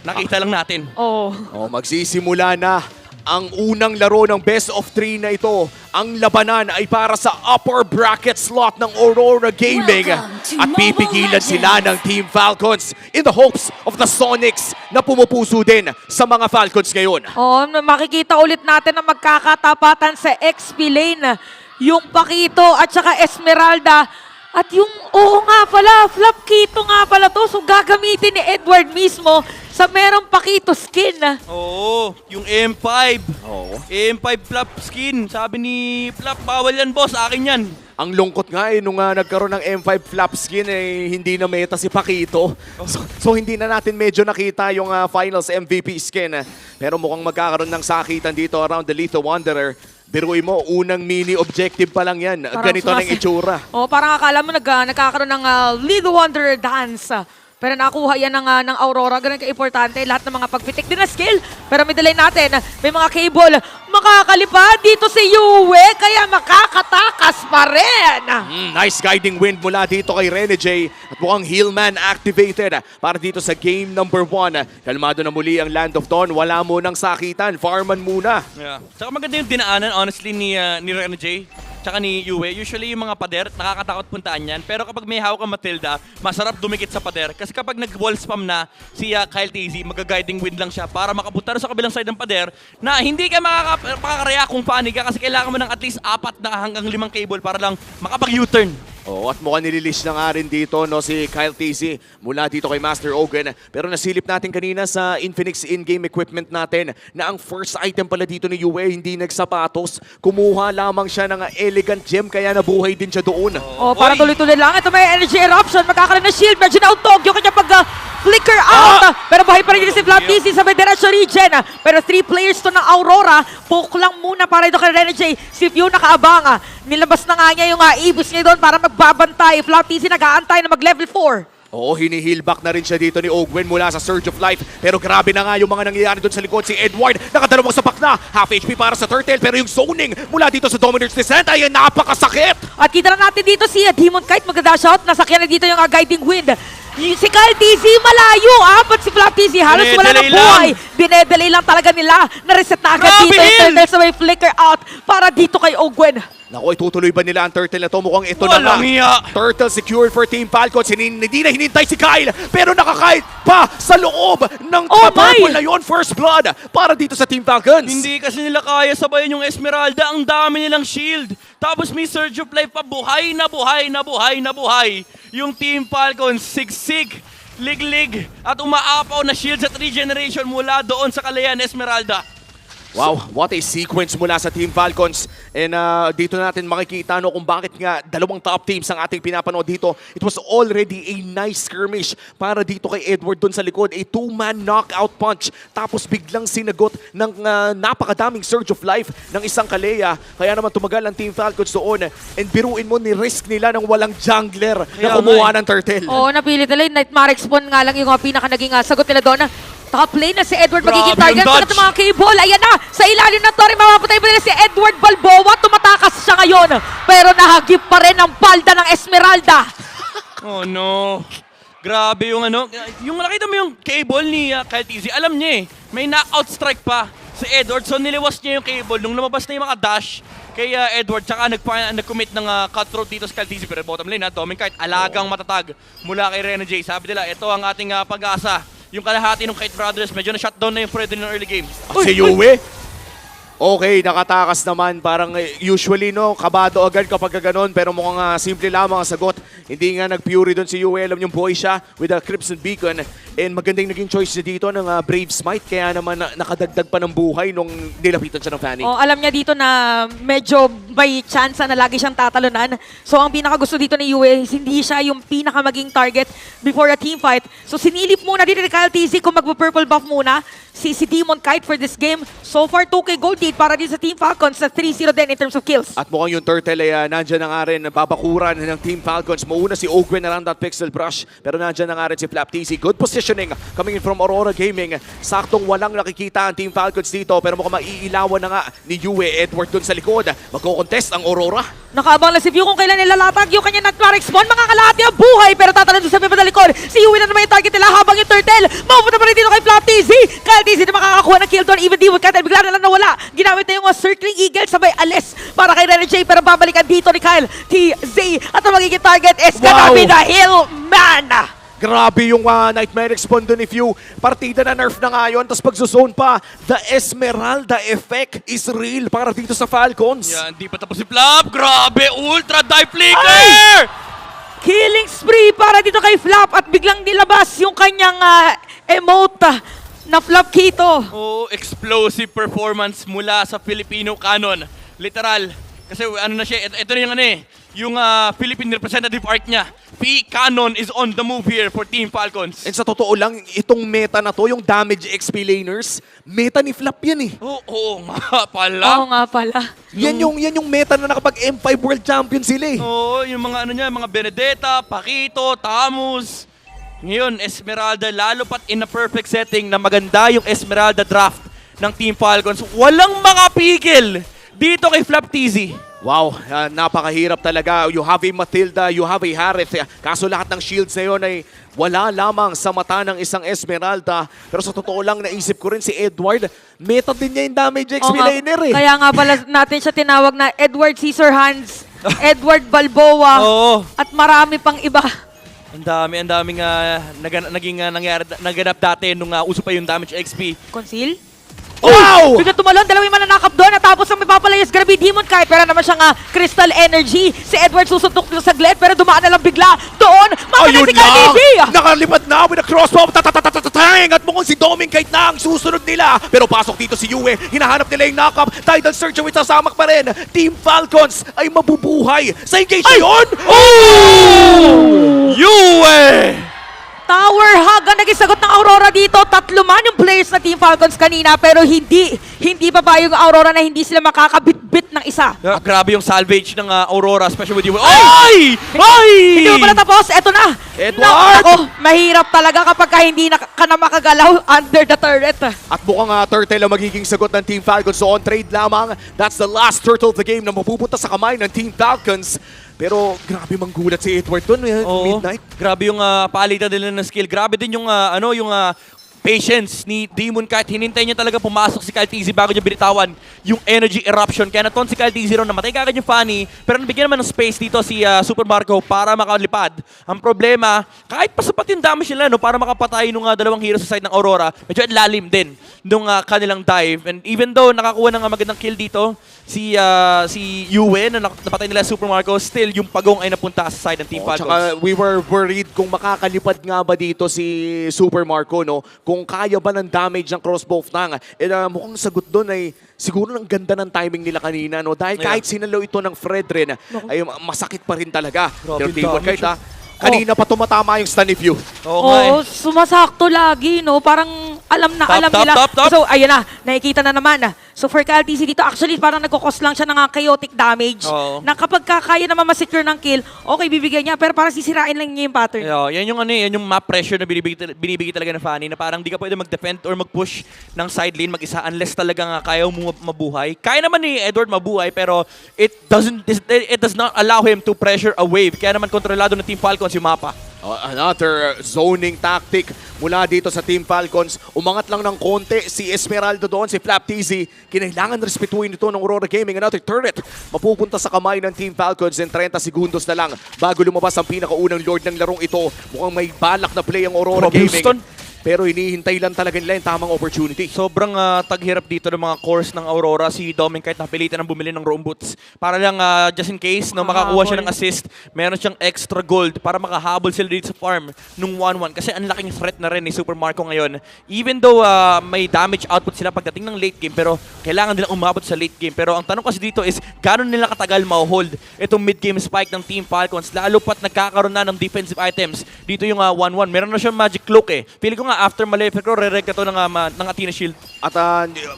Nakita lang natin. Oo. Magsisimula na ang unang laro ng best of 3 na ito. Ang labanan ay para sa upper bracket slot ng Aurora Gaming. Welcome to At pipigilan Mobile sila ng Team Falcons in the hopes of the Sonics na pumupuso din sa mga Falcons ngayon. Makikita ulit natin na magkakatapatan sa XP lane. Yung Pakito at saka Esmeralda. At yung, Flap Kito nga pala to. So gagamitin ni Edward mismo sa merong Pakito skin. Oo, yung M5. Oo. M5 Flap skin. Sabi ni Flap, bawal yan boss, akin yan. Ang lungkot nga nung nagkaroon ng M5 flap skin hindi na meta si Pakito. So hindi na natin medyo nakita yung finals MVP skin. Pero mukhang magkakaroon ng sakitan dito around the Lethal Wanderer. Biruin mo, unang mini objective pa lang yan. Ganito ng itsura. Parang akala mo nagkakaroon ng Lethal Wanderer dance. Pero nakuha yan ng Aurora. Ganun ka-importante. Lahat ng mga pagpitik din na skill. Pero may delay natin. May mga cable. Makakalipad dito si Yue. Kaya makakatakas pa rin. Nice guiding wind mula dito kay Rene J. At mukhang Healman activated para dito sa game number 1. Kalmado na muli ang Land of Dawn. Wala munang sakitan. Farman muna. Yeah. Tsaka maganda yung dinaanan, honestly, ni Rene J. Tsaka ni Yue. Usually yung mga pader, nakakatakot puntaan yan. Pero kapag may hawak kang Matilda, masarap dumikit sa pader. Kasi kapag nag-wall spam na si Kyle TZ, mag-guiding wind lang siya para makapunta sa kabilang side ng pader na hindi ka makakareact kung panig ka kasi kailangan mo ng at least 4 na hanggang 5 cable para lang makapag-U-turn. At mukhang nililis na nga rin dito si Kyle TZ mula dito kay Master Ogun. Pero nasilip natin kanina sa Infinix in-game equipment natin na ang first item pala dito ni Yue hindi nagsapatos. Kumuha lamang siya ng elegant gem kaya nabuhay din siya doon. Para tuloy-tuloy lang. Ito may energy eruption. Magkakaroon na shield. Medyo nauntog yung kanya pag-flicker out. Pero buhay pa rin si Flap TZ sa Federation Region. Pero 3 players to ng Aurora. Poke lang muna para ito kay Rene J. Si Few nakaabang. Nilabas na nga niya yung ibis niya doon para magbabantay. Flap TZ nag-aantay na mag-level 4. Hinihil back na rin siya dito ni Ogwen mula sa Surge of Life. Pero grabe na nga yung mga nangyayari doon sa likod. Si Edward, nakadalawang sapak na. Half HP para sa Turtle. Pero yung zoning mula dito sa Dominor's Descent ay napakasakit. At kita na natin dito si Demon Kite mag-dash out. Nasakyan na dito yung guiding wind. Si Kyle TZ malayo, but si Flap TZ halos wala ng buhay. Dinedelay lang talaga nila. Na-reset na agad dito yung Turtle sa may flicker out para dito kay Ogwen. Naku, itutuloy ba nila ang Turtle na to? Mukhang ito Walang na hiya. nga. Turtle secured for Team Falcons. Hindi na hinintay si Kyle. Pero nakakite pa sa loob ng purple na yun. First blood para dito sa Team Falcons. Hindi kasi nila kaya sabayan yung Esmeralda. Ang dami nilang shield. Tapos may Surge of Life pa. Buhay na buhay na buhay na buhay. Yung Team Falcons, sigsig, liglig, at umaapaw na shields at regeneration mula doon sa Kalayan Esmeralda. Wow, what a sequence mula sa Team Falcons. And dito natin makikita kung bakit nga dalawang top teams ang ating pinapanood dito. It was already a nice skirmish para dito kay Edward doon sa likod. A 2-man knockout punch. Tapos biglang sinagot ng napakadaming Surge of Life ng isang Kalea. Kaya naman tumagal ang Team Falcons doon. And biruin mo, ni-risk nila ng walang jungler na kumuha ng Turtle. Napili nila yung Nightmare Spawn nga lang yung pinaka naging sagot nila doon. Top lane na si Edward magiging target. Sagat ng mga cable. Ayan na, sa ilalim ng Tori, mamapatay ba nila si Edward Balboa? Tumatakas siya ngayon. Pero nahagip pa rin ang palda ng Esmeralda. Oh no. Grabe yung yung nakita mo yung cable ni Kyle TZ, alam niya may knockout strike pa si Edward. So niliwas niya yung cable nung lumabas na yung mga dash kay Edward. Tsaka nag-commit ng cutthroat dito sa Kyle TZ. Pero bottom lane Dominic Kite, alagang matatag mula kay Rene J. Sabi nila, ito ang ating pag-asa. Yung kalahati ng Kite Brothers, medyo na-shutdown na yung Freddy ng early game. Si Yue? Okay, nakatakas naman. Parang usually kabado agad kapag gano'n. Pero mukhang simple lamang ang sagot. Hindi nga nag-fury doon si Yue. Alam yung buhay siya with a Crimson Beacon. And magandang naging choice niya dito ng Brave Smite. Kaya naman nakadagdag pa ng buhay nung nilapitan siya ng Fanny. Alam niya dito na medyo may chance na lagi siyang tatalunan. So ang pinakagusto dito ni Yue, hindi siya yung pinaka maging target before a team fight. So sinilip muna dito ni Kyle TZ kung magpo-purple buff muna si Demon Kite for this game. So far 2K gold lead para din sa Team Falcons sa 3-0 din in terms of kills. At mukhang yung Turtle ay nandyan na nga rin babakuran ng Team Falcons. Mauna si Ogwen around that pixel brush. Pero nandyan na nga rin si Flap TZ. Good positioning coming in from Aurora Gaming. Saktong walang nakikita ang Team Falcons dito. Pero mukhang maiilawan na nga ni Yue Edward dun sa likod. Magko-contest ang Aurora. Nakaabang na si View kung kailan nilalatag yung kanya Nightmare Spawn. Makakalahati ang buhay pero tatalon doon sa may padalikod. Si Yui na naman yung target nila habang yung Turtle. Mapupunta pa rin dito kay Flap TZ. Kyle TZ na makakakuha ng kill doon. Even Demon Cat ay bigla na lang nawala. Ginamit na yung Circling Eagle sabay alis para kay Rene J. Pero babalikan dito ni Kyle TZ. At ang magiging target is gonna be the Hillman. Grabe yung Nightmare Spawn dun if you partida na nerf na ngayon tapos pagzuzone pa, the Esmeralda effect is real para dito sa Falcons. Yan, di pa tapos si Flap. Grabe, ultra dive flicker! Killing spree para dito kay Flap at biglang nilabas yung kanyang emote na Flap Kito. Oh, explosive performance mula sa Filipino Canon. Literal. Kasi ano na siya, ito na yung ano eh, yung Philippine representative art niya. P. Canon is on the move here for Team Falcons. And sa totoo lang, itong meta na to, yung damage XP laners, meta ni Flap yan eh. Oo nga pala. Oo nga pala. Yan yung meta na nakapag M5 World Champion sila eh. Oo, yung mga ano niya, mga Benedetta, Paquito, Tamus. Ngayon, Esmeralda, lalo pat in a perfect setting na maganda yung Esmeralda draft ng Team Falcons. Walang makapigil dito kay Flap TZ. Wow, napakahirap talaga. You have a Matilda, you have a Harith. Kaso lahat ng shields na yun ay wala lamang sa mata ng isang Esmeralda. Pero sa totoo lang, naisip ko rin si Edward, meta din niya yung damage XP Oo nga. laner eh. Kaya nga pala natin siya tinawag na Edward Caesar Hands, Edward Balboa, Oo. at marami pang iba. Ang daming naganap dati nung uso pa yung damage XP. Conceal? Wow! Bigla tumalon, dalawang mananakap doon at tapos ang may papalayas, grabe Demon Kite. Pero naman siyang Crystal Energy. Si Edward susuntok doon sa Glen pero dumaan na lang bigla doon. Mapalay si KTV! Nakalipat na with a crossbow. Tatatatatatang! At mukhang si Doming Kite na ang susunod nila. Pero pasok dito si Yue. Hinahanap nila yung knock-up. Tidal Search with sasamak pa rin. Team Falcons ay mabubuhay. Sa engage na yun! Yue! Tower hug ang naging sagot ng Aurora dito. Tatlo man yung players na Team Falcons kanina pero hindi pa ba yung Aurora na hindi sila makakabit-bit ng isa. Grabe yung salvage ng Aurora, especially with Yue. Ay! Ay! Hindi mo pala tapos, eto na. Edward! Ako, mahirap talaga kapag hindi ka na makagalaw under the turret. At mukhang Turtle ang magiging sagot ng Team Falcons. So on trade lamang, that's the last Turtle of the game na mapupunta sa kamay ng Team Falcons. Pero grabe manggulat si Edward doon, Oo. Midnight. Grabe yung palitan nila ng skill. Grabe din yung patience ni Demon Kite. Hinintay niya talaga pumasok si Kyle TZ bago niya binitawan yung energy eruption. Kaya naton si Kyle TZ ron, namatay kagad yung Fanny. Pero nabigyan naman ng space dito si Super Marco para makalipad. Ang problema, kahit pasapat yung damage nila para makapatay nung dalawang hero sa side ng Aurora, medyo lalim din nung kanilang dive. And even though nakakuha ng magandang kill dito, si Yue na napatay nila Super Marco, still yung pagong ay napunta sa side ng Team Falcons. Tsaka we were worried kung makakalipad nga ba dito si Super Marco, no? Kung kaya ba ng damage ng crossbow ng. Mukhang sagot doon ay siguro ang ganda ng timing nila kanina, no? Dahil kahit sinalaw ito ng Fred rin, ay masakit pa rin talaga. Pero Demon Kite, kanina pa tumatama yung stun if you. Oo, sumasakto lagi, no? Parang alam na alam nila. Top. So, ayun na, nakikita na naman. So, for Kyle TZ dito, actually, parang nagkukos lang siya ng chaotic damage. Oo. Na kapag kaya naman masecure ng kill, okay, bibigyan niya. Pero parang sisirain lang niya yung pattern. Yan yung map pressure na binibigay talaga ng Fanny na parang di ka pwede mag-defend or mag-push ng side lane mag-isa unless talaga nga kaya mo mabuhay. Kaya naman ni Edward mabuhay pero it does not allow him to pressure a wave. Kaya naman kontrolado ng Team Falcons yung mapa. Another zoning tactic mula dito sa Team Falcons. Umangat lang ng konti si Esmeralda doon, si Flap TZ. Kinailangan respetuhin ito ng Aurora Gaming. Another turret mapupunta sa kamay ng Team Falcons in 30 segundos na lang bago lumabas ang pinakaunang lord ng larong ito. Mukhang may balak na play ang Aurora Gaming. Houston. Pero hinihintay lang talaga nila yung tamang opportunity. Sobrang taghirap dito ng mga cores ng Aurora. Si Doming kahit napilitan ng bumili ng roam boots. Para lang just in case makakuha siya ng assist, meron siyang extra gold para makahabol sila dito sa farm nung 1-1. Kasi ang laking threat na rin ni Super Marco ngayon. Even though may damage output sila pagdating ng late game, pero kailangan nila umabot sa late game. Pero ang tanong kasi dito is, gano'n nila katagal ma-hold itong mid-game spike ng Team Falcons? Lalo pat nagkakaroon na ng defensive items. Dito yung 1-1. Meron na siyang magic cloak eh. Pili ko nga, after Malefic Roar, re-reg ka to ng Athena Shield. At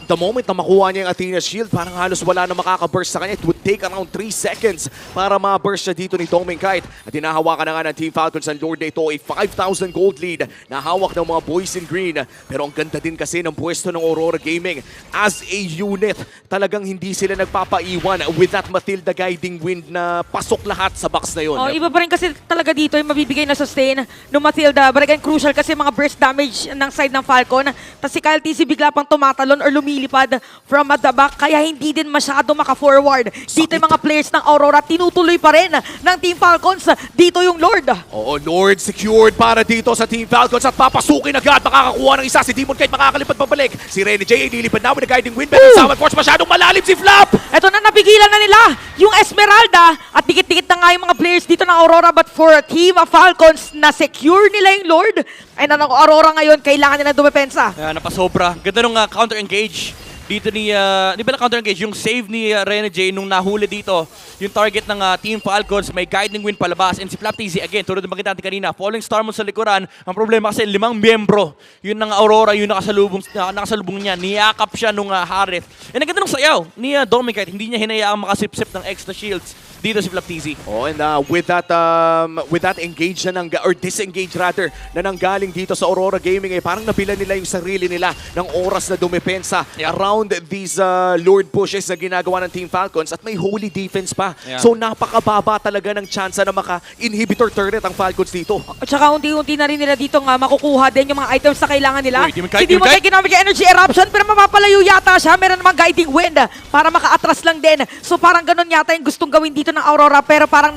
the moment na makuha niya yung Athena Shield, parang halos wala na makaka-burst sa kanya. It would take around 3 seconds para ma-burst siya dito ni Domingkite. At hinahawakan na nga ng Team Falcons ang Lord ito, a 5,000 gold lead na hawak ng mga boys in green. Pero ang ganda din kasi ng pwesto ng Aurora Gaming. As a unit, talagang hindi sila nagpapaiwan with that Matilda guiding wind na pasok lahat sa box na yun. Oh, iba pa rin kasi talaga dito yung mabibigay na sustain ng Matilda. But again, crucial kasi mga burst damage ng side ng Falcon. Tapos si Kyle TC bigla pang tumatalon or lumilipad from at the back. Kaya hindi din masyado maka-forward. Dito yung mga players ng Aurora, tinutuloy pa rin ng Team Falcons. Dito yung Lord. Oo, Lord secured para dito sa Team Falcons at papasukin agad. Makakakuha ng isa si Demon Kite, makakalipad pabalik. Si Rene J, nilipad na with the guiding wind. Pero Summon Force masyadong malalim si Flap. Ito na, napigilan na nila yung Esmeralda at dikit-dikit na nga yung mga players dito ng Aurora, but for Team Falcons na secure nila yung Lord, ay na ng Aurora ngayon, kailangan nila dumepensa. Napasobra. Ganda nung counter-engage dito ni, di ba na counter-engage? Yung save ni Rene J nung nahuli dito, yung target ng Team Falcons, may guiding wind palabas. And si Flap TZ, again, tulad ng makita natin kanina, Falling Star mo sa likuran. Ang problema kasi 5 miyembro. Yun ng Aurora, yung nakasalubong niya. Niyakap siya nung Harith. And ang ganda nung sayaw ni Domingkite, hindi niya hinayaang makasip-sip ng extra shields dito si Flap TZ. Oh, and with that engage na or disengage rather na nanggaling dito sa Aurora Gaming, parang napila nila yung sarili nila ng oras na dumepensa around these Lord pushes na ginagawa ng Team Falcons at may holy defense pa. Yeah. So napakababa talaga ng chance na maka-inhibitor turret ang Falcons dito. At saka unti-unti na rin nila dito nga makukuha din yung mga items na kailangan nila. Uy, Demon Kite, Si Demon Demon Kite. Kite ginamit yung energy eruption pero mapapalayo yata siya. Meron namang guiding wind para maka-atras lang din. So parang ganun yata yung gustong gawin dito ng Aurora pero parang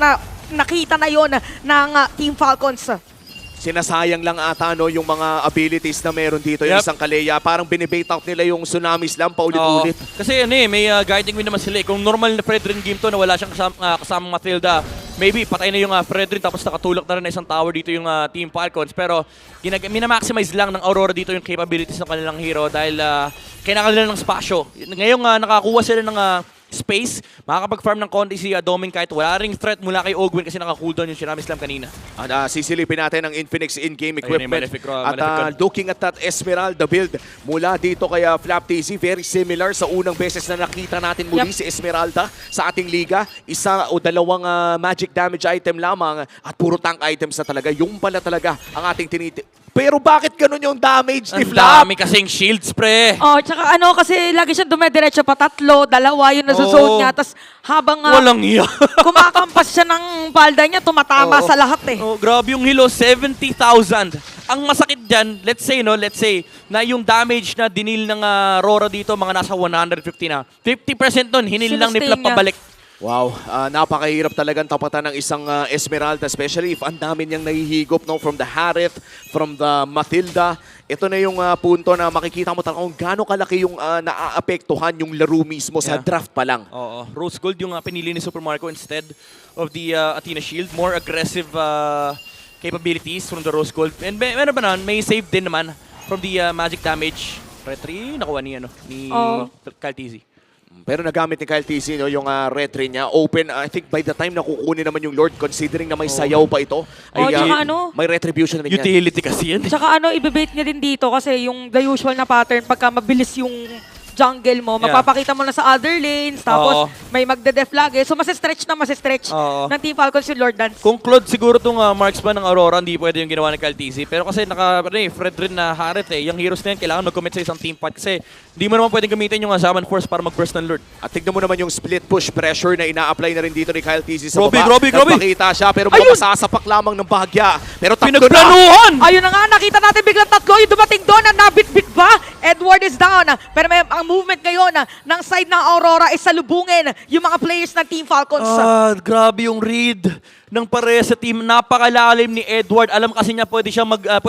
nakita na yon ng Team Falcons. Sinasayang lang ata yung mga abilities na meron dito. Yung Yep. isang Kaleya, parang binibait out nila yung Tsunami Slam paulit-ulit. Oo. Kasi may guiding wind naman sila. Kung normal na Fredrin game to na wala siyang kasamang Matilda, maybe patay na yung Fredrin tapos nakatulak na rin na isang tower dito yung Team Falcons. Pero minamaximize lang ng Aurora dito yung capabilities ng kanilang hero dahil kailangan nila ng spasyo. Ngayong nakakuha sila ng space, makakapag-farm ng konti si Domingkite. Wala ring threat mula kay Ogwin kasi naka-cooldown yung Tsunami Slam kanina. At sisilipin natin ang Infinix in-game Ayun, equipment. Malefic Roar, At Malefic Roar. looking at that Esmeralda build mula dito kay Flap TZ, very similar sa unang beses na nakita natin muli si Esmeralda sa ating liga. Isa o dalawang magic damage item lamang at puro tank items na talaga. Yung pala talaga ang ating Pero bakit ganun yung damage ni Ang Flap? dami kasing shields, pre. Oh, tsaka kasi lagi siya dumediretso pa 3, 2 yung nasa-zone niya. Tapos habang Walang iya. kumakampas siya ng palda niya, tumatama Oo. sa lahat eh. Oh, grabe yung hilo, 70,000. Ang masakit dyan, let's say na yung damage na dinil ng Aurora dito, mga nasa 150 na. 50% nun, hinil lang ni Sinustain Flap niya. pabalik. Wow, napakahirap talagang tapatan ng isang Esmeralda, especially if ang dami niyang nahihigop from the Harith, from the Matilda. Ito na yung punto na makikita mo talaga kung gaano kalaki yung naaapektuhan yung laro mismo sa Yeah. draft pa lang. Oo, Rose Gold yung pinili ni Super Marco instead of the Athena Shield. More aggressive capabilities from the Rose Gold. And meron ba naman, may save din naman from the magic damage. Retry, nakuha ni Kyle TZ. Pero nagamit ni Kyle TC yung retry niya. Open, I think by the time nakukunin naman yung Lord, considering na may sayaw pa ito, ay tsaka may retribution na rin yan. Utility kasi yan. Tsaka ibibait niya din dito kasi yung the usual na pattern pagka mabilis yung jungle mo, Yeah. mapapakita mo na sa other lanes, tapos Oo. may magde-def lagi. So masistretch Oo. ng Team Falcons yung Lord Dance. Kung Claude siguro itong marksman ng Aurora, hindi pwede yung ginawa ng Kyle TZ. Pero kasi Fred rin na Harith yung heroes na yan, kailangan mag-commit sa isang team fight kasi hindi mo naman pwedeng gamitin yung Summon Force para mag-burst ng Lord. At tignan mo naman yung split push pressure na ina-apply na rin dito ni Kyle TC sa Grabe, baba. grabe. Nagpakita siya pero Ayun! masasapak lamang ng bahagya. Pero tatlo na. Pinagplanuhan! Ayun na nga, nakita natin biglang 3 yung dumating doon na nabit-bit ba? Edward is down. Pero ang movement ngayon ng side ng Aurora ay salubungin yung mga players ng Team Falcons. Grabe yung read ng pare sa team. Napakalalim ni Edward. Alam kasi niya pwede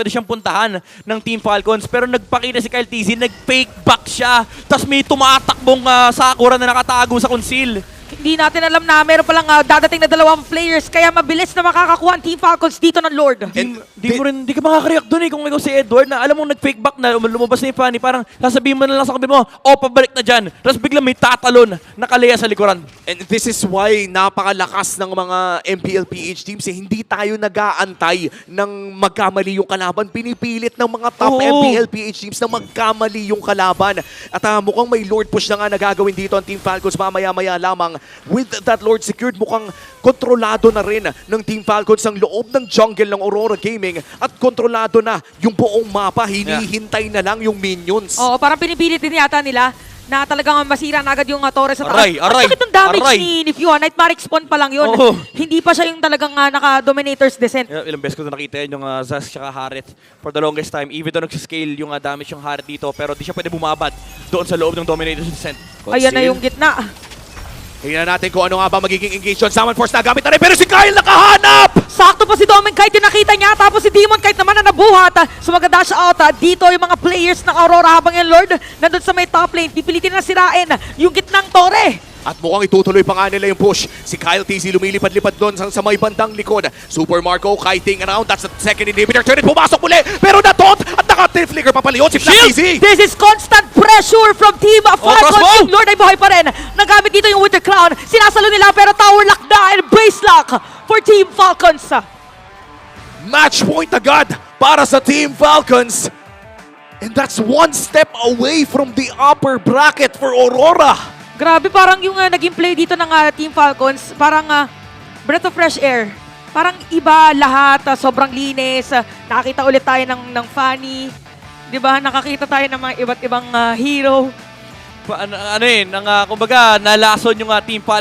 siyang puntahan ng Team Falcons. Pero nagpakita si Kyle TZ, nag-fake back siya. Tapos may tumatakbong Sakura na nakatago sa conceal. Hindi natin alam na meron palang dadating na dalawang players kaya mabilis na makakakuha ang Team Falcons dito ng Lord. Di ka makaka-react dun eh kung ikaw si Edward na alam mong nag-fake back na lumabas na yung Fanny, parang sasabihin mo na lang sa kambi mo, pabalik na dyan. Tapos biglang may tatalon na Kalea sa likuran. And this is why napakalakas ng mga MPLPH teams. Hindi tayo nag-aantay ng magkamali yung kalaban. Pinipilit ng mga top Oo. MPLPH teams na magkamali yung kalaban. At mukhang may Lord push na nga nagagawin dito ang Team Falcons mamaya-maya lamang. With that Lord secured, mukhang kontrolado na rin ng Team Falcons ang loob ng jungle ng Aurora Gaming at kontrolado na yung buong mapa. Hinihintay na lang yung minions. Oo, parang pinipilit din yata nila na talagang masira na agad yung Torres sa taas. Aray, aray, At sakit ng damage aray. ni Fua. Nightmare spawn pa lang yun. Oo. Hindi pa siya yung talagang naka-Dominator's Descent. Ilang beses ko na nakita yun yung Zas tsaka Harit for the longest time. Even though nagsiscale yung damage yung Harit dito, pero di siya pwede bumabad doon sa loob ng Dominator's Descent. Ayan na yung gitna. Tingnan natin kung ano nga ba magiging engagement. Summon Force nagamit na rin, pero si Kyle nakahanap! Sakto pa si Domin Kite yung nakita niya. Tapos si Demon Kite naman na nabuhat. So mag-dash out. Dito yung mga players ng Aurora habang yung Lord nandun sa may top lane. Pipilitin na sirain yung gitnang tore. At mukhang itutuloy pa nga nila yung push. Si Kyle TZ lumilipad-lipad doon sa may bandang likod. Super Marco kiting around. That's the second inhibitor. Turret pumasok muli. Pero natot at naka-flicker pa pala yun si Black TZ. This is constant pressure from Team Falcons. crossbow! Yung Lord ay buhay pa rin. Nagamit dito yung Winter Crown. Sinasalo nila pero tower lock na and base lock for Team Falcons. Match point agad para sa Team Falcons. And that's one step away from the upper bracket for Aurora. Grabe, parang yung naging play dito ng Team Falcons, parang breath of fresh air. Parang iba lahat, sobrang linis. Nakakita ulit tayo ng Fanny. 'Di ba? Nakakita tayo ng mga iba't ibang hero. Kumbaga, nalason yung Team Falcons.